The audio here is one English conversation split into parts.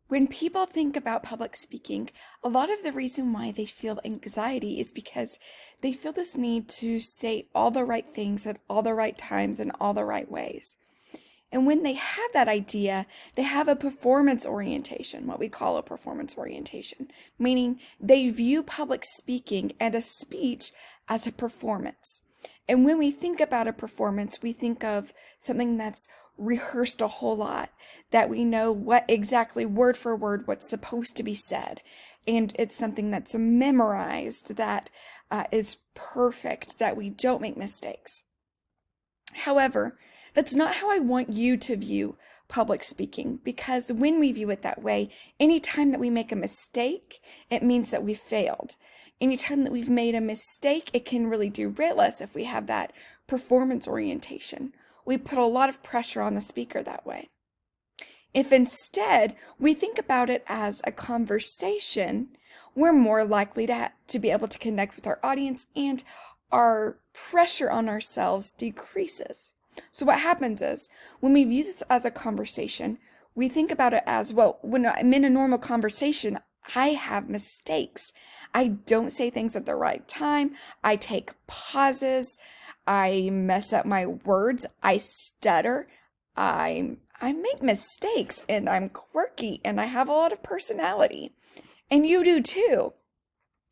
When people think about public speaking, a lot of the reason why they feel anxiety is because they feel this need to say all the right things at all the right times in all the right ways. And when they have that idea, they have a performance orientation, what we call a performance orientation, meaning they view public speaking and a speech as a performance. And when we think about a performance, we think of something that's rehearsed a whole lot, that we know what exactly word for word what's supposed to be said. And it's something that's memorized, that is perfect, that we don't make mistakes. However, that's not how I want you to view public speaking, because when we view it that way, anytime that we make a mistake, it means that we failed. Anytime that we've made a mistake, it can really derail us if we have that performance orientation. We put a lot of pressure on the speaker that way. If instead we think about it as a conversation, we're more likely to be able to connect with our audience, and our pressure on ourselves decreases. So what happens is when we view this as a conversation, we think about it as, well, when I'm in a normal conversation, I have mistakes. I don't say things at the right time. I take pauses. I mess up my words. I stutter. I make mistakes, and I'm quirky, and I have a lot of personality. And you do too.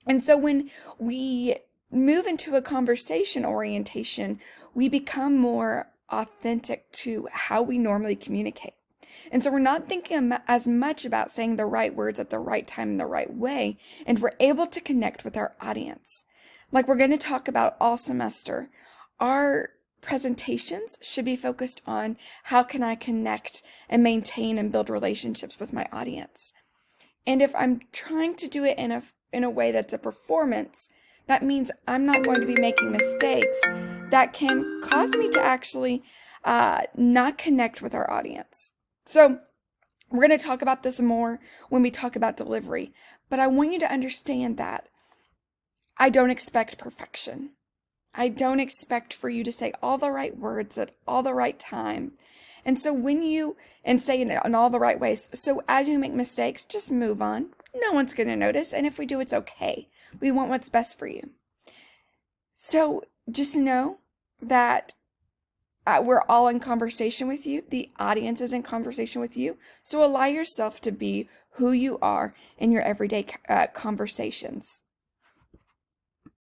And so when we move into a conversation orientation, we become more authentic to how we normally communicate. And so we're not thinking as much about saying the right words at the right time in the right way, and we're able to connect with our audience. Like we're going to talk about all semester, our presentations should be focused on how can I connect and maintain and build relationships with my audience. And if I'm trying to do it in a way that's a performance, that means I'm not going to be making mistakes that can cause me to actually not connect with our audience. So we're going to talk about this more when we talk about delivery, but I want you to understand that I don't expect perfection. I don't expect for you to say all the right words at all the right time. And so and say it in all the right ways. So as you make mistakes, just move on. No one's going to notice. And if we do, it's okay. We want what's best for you. So just know that we're all in conversation with you. The audience is in conversation with you. So allow yourself to be who you are in your everyday conversations.